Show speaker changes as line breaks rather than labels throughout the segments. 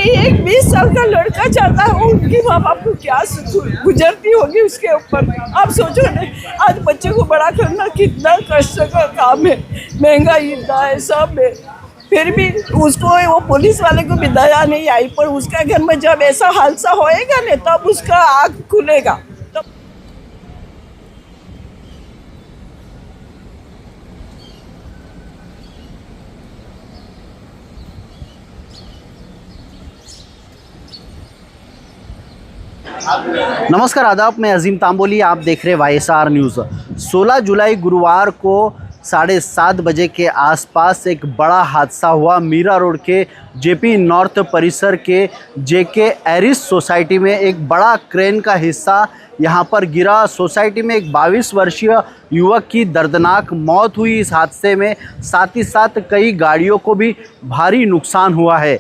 एक 20 साल का लड़का चाहता है, उनकी माँ बाप को क्या गुजरती होगी उसके ऊपर। आप सोचो ना, आज बच्चे को बड़ा करना कितना कष्ट का काम है, महंगाई इतना है सब है, फिर भी उसको वो पुलिस वाले को भी दया नहीं आई। पर उसका घर में जब ऐसा हादसा होएगा ना, तब उसका आँख खुलेगा।
नमस्कार, आदाब। मैं अजीम तांबोली, आप देख रहे YSR न्यूज़। 16 जुलाई गुरुवार को 7:30 बजे के आसपास एक बड़ा हादसा हुआ। मीरा रोड के जेपी नॉर्थ परिसर के जेके एरिस सोसाइटी में एक बड़ा क्रेन का हिस्सा यहां पर गिरा। सोसाइटी में एक 22 वर्षीय युवक की दर्दनाक मौत हुई इस हादसे में। साथ ही साथ कई गाड़ियों को भी भारी नुकसान हुआ है।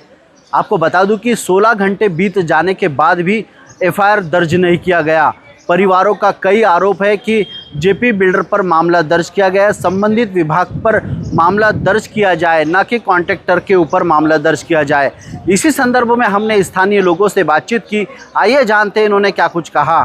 आपको बता दूं कि 16 घंटे बीत जाने के बाद भी FIR दर्ज नहीं किया गया। परिवारों का कई आरोप है कि जेपी बिल्डर पर मामला दर्ज किया गया है। संबंधित विभाग पर मामला दर्ज किया जाए, ना कि कॉन्ट्रैक्टर के ऊपर मामला दर्ज किया जाए। इसी संदर्भ में हमने स्थानीय लोगों से बातचीत की। आइए जानते हैं इन्होंने क्या कुछ कहा।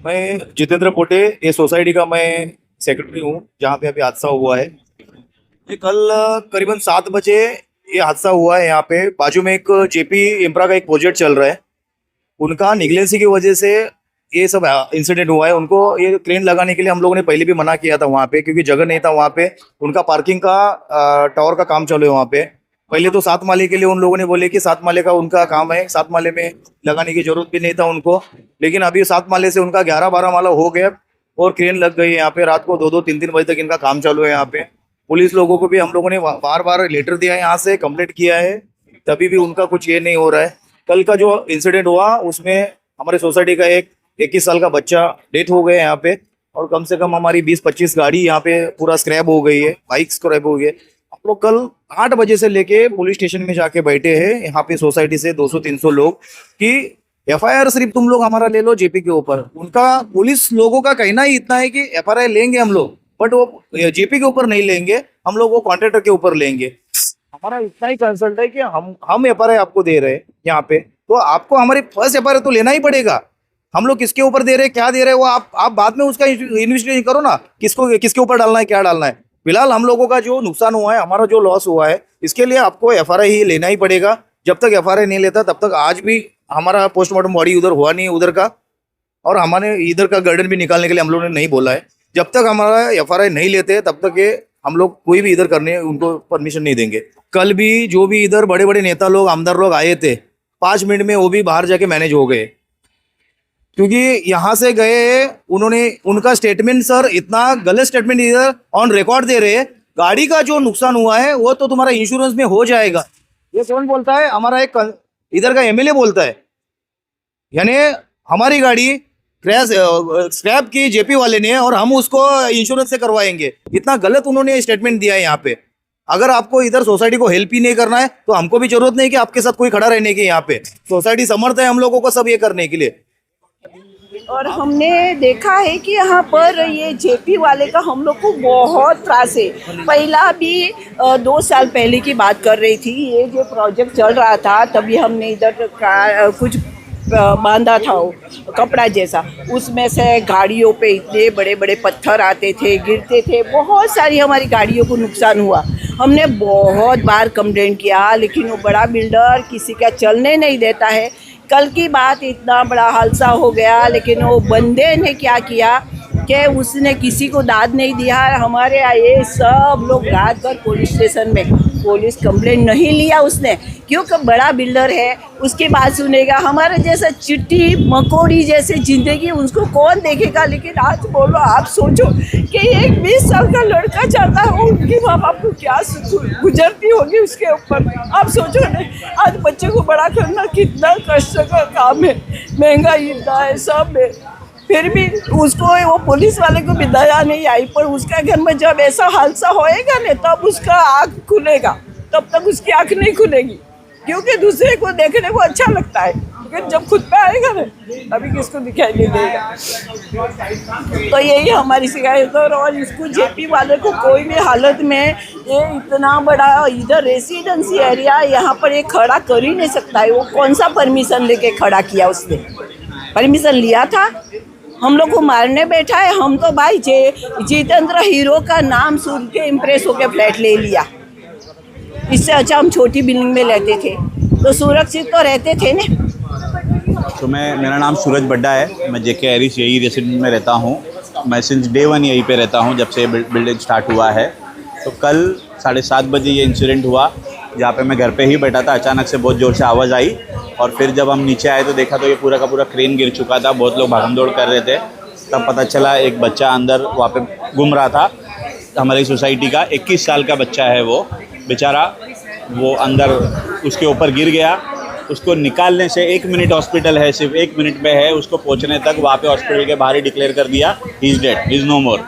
मैं जितेंद्र पोटे, ये सोसाइटी का मैं सेक्रेटरी हूँ जहाँ पे अभी हादसा हुआ है। ये कल करीबन 7 बजे ये हादसा हुआ है। यहाँ पे बाजू में एक जेपी इंफ्रा का एक प्रोजेक्ट चल रहा है, उनका निगलेंसी की वजह से ये सब इंसिडेंट हुआ है। उनको ये क्रेन लगाने के लिए हम लोगों ने पहले भी मना किया था वहाँ पे, क्योंकि जगह नहीं था वहाँ पे। उनका पार्किंग का टावर का काम चालू है वहाँ पे। पहले तो 7 माले के लिए उन लोगों ने बोले कि 7 माले का उनका काम है, 7 माले में लगाने की जरूरत भी नहीं था उनको। लेकिन अभी 7 माले से उनका 11-12 माला हो गया और क्रेन लग गई है यहाँ पे। रात को 2-2, 3-3 बजे तक इनका काम चालू है यहाँ पे। पुलिस लोगों को भी हम लोगों ने बार बार लेटर दिया है, यहाँ से कंप्लेंट किया है, तभी भी उनका कुछ ये नहीं हो रहा है। कल का जो इंसिडेंट हुआ उसमें हमारे सोसाइटी का एक 21 साल का बच्चा डेथ हो गया यहाँ पे, और कम से कम हमारी 20-25 गाड़ी यहाँ पे पूरा स्क्रैप हो गई है, बाइक स्क्रैप हो गई है। हम लोग कल 8 बजे से लेके पुलिस स्टेशन में जाके बैठे हैं यहाँ पे सोसाइटी से 200-300 लोग कि FIR सिर्फ तुम लोग हमारा ले लो जेपी के ऊपर। उनका पुलिस लोगों का कहना ही इतना है कि FIR लेंगे हम लोग, बट वो जेपी के ऊपर नहीं लेंगे, हम लोग वो कॉन्ट्रैक्टर के ऊपर लेंगे। हमारा इतना ही कंसल्ट है कि हम FIR आपको दे रहे हैं यहाँ पे, तो आपको हमारी फर्स्ट FIR तो लेना ही पड़ेगा। हम लोग किसके ऊपर दे रहे हैं, क्या दे रहे हैं, वो आप बाद में उसका इन्वेस्टिगेशन करो ना, किसके ऊपर डालना है, क्या डालना है। फिलहाल हम लोगों का जो नुकसान हुआ है, हमारा जो लॉस हुआ है, इसके लिए आपको FIR ही लेना ही पड़ेगा। जब तक FIR नहीं लेता तब तक, आज भी हमारा पोस्टमार्टम बॉडी उधर हुआ नहीं है उधर का, और हमारे इधर का गार्डन भी निकालने के लिए हम लोगों ने नहीं बोला है। जब तक हमारा FIR नहीं लेते तब तक ये हम लोग कोई भी इधर करने उनको परमिशन नहीं देंगे। कल भी जो भी इधर बड़े बड़े नेता लोग, आमदार लोग आए थे, 5 मिनट में वो भी बाहर जाके मैनेज हो गए, क्योंकि यहाँ से गए उन्होंने, उनका स्टेटमेंट सर इतना गलत स्टेटमेंट इधर ऑन रिकॉर्ड दे रहे हैं। गाड़ी का जो नुकसान हुआ है वो तो तुम्हारा इंश्योरेंस में हो जाएगा। ये कौन बोलता है? हमारा एक इधर का MLA बोलता है, यानी हमारी गाड़ी क्रैश स्क्रैप की जेपी वाले ने, और हम उसको इंश्योरेंस से करवाएंगे। इतना गलत उन्होंने स्टेटमेंट दिया है यहाँ पे। अगर आपको इधर सोसाइटी को हेल्प ही नहीं करना है तो हमको भी जरूरत नहीं कि आपके साथ कोई खड़ा रहने की। यहाँ पे सोसाइटी समर्थ है हम लोगों को सब ये करने के लिए।
और हमने देखा है कि यहाँ पर ये जेपी वाले का हम लोग को बहुत त्रास है। पहला भी 2 साल पहले की बात कर रही थी, ये जो प्रोजेक्ट चल रहा था, तभी हमने इधर कुछ बांधा था वो कपड़ा जैसा, उसमें से गाड़ियों पे इतने बड़े बड़े पत्थर आते थे, गिरते थे, बहुत सारी हमारी गाड़ियों को नुकसान हुआ। हमने बहुत बार कंप्लेंट किया, लेकिन वो बड़ा बिल्डर किसी का चलने नहीं देता है। कल की बात, इतना बड़ा हादसा हो गया, लेकिन वो बंदे ने क्या किया कि उसने किसी को दाद नहीं दिया। हमारे आए सब लोग रात भर पुलिस स्टेशन में, पुलिस कंप्लेंट नहीं लिया उसने, क्योंकि बड़ा बिल्डर है, उसकी बात सुनेगा। हमारे जैसा चिट्टी मकोड़ी जैसे ज़िंदगी उसको कौन देखेगा। लेकिन आज बोलो, आप सोचो कि एक 20 साल का लड़का चाहता है, उनकी माँ बाप को क्या गुजरती होगी उसके ऊपर। आप सोचो ना, आज बच्चे को बड़ा करना कितना कष्ट का काम है, महंगाई इतना है सब है, फिर भी उसको वो पुलिस वाले को भी दया नहीं आई। पर उसका घर में जब ऐसा हादसा होएगा ना, तब उसका आँख खुलेगा, तब तक उसकी आँख नहीं खुलेगी, क्योंकि दूसरे को देखने को अच्छा लगता है। लेकिन जब खुद पे आएगा ना अभी किसको दिखाई नहीं देगा। तो यही हमारी शिकायत है। और इसको जेपी वाले को कोई भी हालत में ये इतना बड़ा इधर रेसिडेंसी एरिया यहाँ पर ये खड़ा कर ही नहीं सकता है। वो कौन सा परमिशन लेके खड़ा किया उसने? परमिशन लिया था? हम लोग को मारने बैठा है। हम तो भाई जितेंद्र हीरो का नाम सुन के इम्प्रेस होके फ्लैट ले लिया। इससे अच्छा हम छोटी बिल्डिंग में रहते थे तो सुरक्षित तो रहते थे ना।
तो मेरा नाम सूरज बड्डा है। मैं जेके एरिस यही रेसिडेंट में रहता हूँ। मैं सिंस डे 1 यहीं पे रहता हूँ जब से बिल्डिंग स्टार्ट हुआ है। तो कल 7:30 बजे ये इंसिडेंट हुआ जहाँ पे मैं घर पे ही बैठा था। अचानक से बहुत ज़ोर से आवाज़ आई और फिर जब हम नीचे आए तो देखा तो ये पूरा का पूरा क्रेन गिर चुका था। बहुत लोग भागम दौड़ कर रहे थे। तब पता चला एक बच्चा अंदर वहाँ पे घूम रहा था। हमारी सोसाइटी का 21 साल का बच्चा है वो बेचारा। वो अंदर उसके ऊपर गिर गया। उसको निकालने से 1 मिनट हॉस्पिटल है, सिर्फ 1 मिनट में है। उसको पहुंचने तक वहाँ पे हॉस्पिटल के बाहर ही डिक्लेयर कर दिया he is dead, he is no more.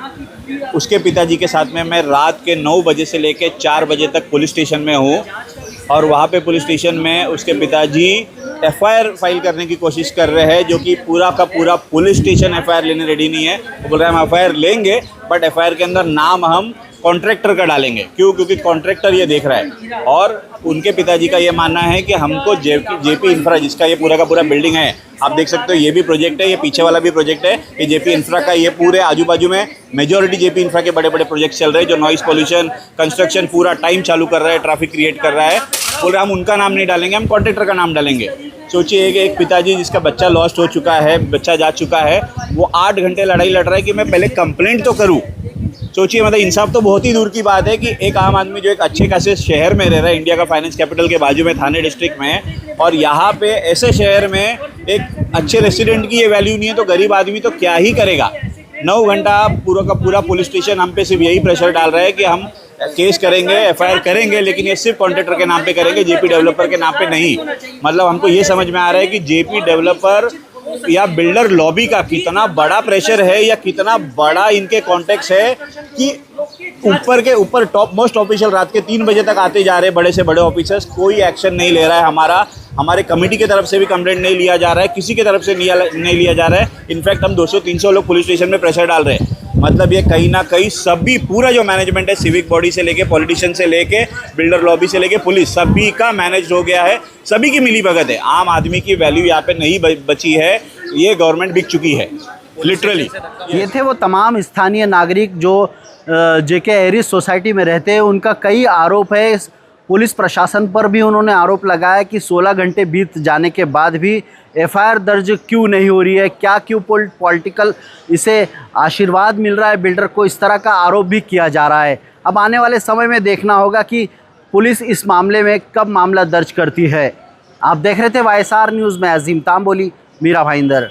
उसके पिताजी के साथ में मैं रात के 9 बजे से लेके 4 बजे तक पुलिस स्टेशन में हूँ। और वहाँ पे पुलिस स्टेशन में उसके पिताजी एफआईआर फाइल करने की कोशिश कर रहे हैं, जो कि पूरा का पूरा पुलिस स्टेशन एफआईआर लेने रेडी नहीं है। वो बोल रहे हैं हम एफआईआर लेंगे बट एफआईआर के अंदर नाम हम कॉन्ट्रैक्टर का डालेंगे। क्यों? क्योंकि कॉन्ट्रैक्टर ये देख रहा है। और उनके पिताजी का ये मानना है कि हमको जेपी इंफ्रा, जिसका ये पूरा का पूरा बिल्डिंग है, आप देख सकते हो ये भी प्रोजेक्ट है, ये पीछे वाला भी प्रोजेक्ट है, ये जेपी इंफ्रा का। ये पूरे आजू बाजू में मेजॉरिटी जेपी इंफ्रा के बड़े बड़े प्रोजेक्ट चल रहे हैं जो नॉइस पोल्यूशन, कंस्ट्रक्शन पूरा टाइम चालू कर रहा है, ट्रैफिक क्रिएट कर रहा है। बोल रहे हम उनका नाम नहीं डालेंगे, हम कॉन्ट्रैक्टर का नाम डालेंगे। सोचिए एक पिताजी जिसका बच्चा लॉस्ट हो चुका है, बच्चा जा चुका है, वो 8 घंटे लड़ाई लड़ रहा है कि मैं पहले कंप्लेंट तो करूँ। सोचिए मतलब इंसाफ तो बहुत ही दूर की बात है कि एक आम आदमी जो एक अच्छे खासे शहर में रह रहा है, इंडिया का फाइनेंस कैपिटल के बाजू में थाने डिस्ट्रिक्ट में, और यहाँ पे ऐसे शहर में एक अच्छे रेसिडेंट की ये वैल्यू नहीं है, तो गरीब आदमी तो क्या ही करेगा। 9 घंटा पूरा का पूरा पुलिस स्टेशन हम पे सिर्फ यही प्रेशर डाल रहा है कि हम केस करेंगे, एफआईआर करेंगे, लेकिन ये सिर्फ कॉन्ट्रैक्टर के नाम पे करेंगे, जेपी डेवलपर के नाम पे नहीं। मतलब हमको ये समझ में आ रहा है कि जेपी डेवलपर या बिल्डर लॉबी का कितना बड़ा प्रेशर है या कितना बड़ा इनके कॉन्टेक्ट है कि ऊपर के ऊपर टॉप मोस्ट ऑफिशियल रात के 3 बजे तक आते जा रहे हैं, बड़े से बड़े ऑफिसर्स। कोई एक्शन नहीं ले रहा है। हमारे कमेटी की तरफ से भी कंप्लेंट नहीं लिया जा रहा है, किसी की तरफ से नहीं लिया जा रहा है। इनफैक्ट हम 200-300 लोग पुलिस स्टेशन में प्रेशर डाल रहे हैं। मतलब ये कहीं ना कहीं सभी पूरा जो मैनेजमेंट है, सिविक बॉडी से लेके पॉलिटिशियन से लेके बिल्डर लॉबी से लेके पुलिस, सभी का मैनेज हो गया है, सभी की मिली भगत है। आम आदमी की वैल्यू यहाँ पे नहीं बची है। ये गवर्नमेंट बिक चुकी है लिटरली।
ये थे वो तमाम स्थानीय नागरिक जो जेके एरिस सोसाइटी में रहते हैं। उनका कई आरोप है पुलिस प्रशासन पर भी। उन्होंने आरोप लगाया कि 16 घंटे बीत जाने के बाद भी एफआईआर दर्ज क्यों नहीं हो रही है, क्या क्यों पॉलिटिकल इसे आशीर्वाद मिल रहा है बिल्डर को, इस तरह का आरोप भी किया जा रहा है। अब आने वाले समय में देखना होगा कि पुलिस इस मामले में कब मामला दर्ज करती है। आप देख रहे थे YSR न्यूज़ में अजीम तांबोली, मीरा भाईंदर।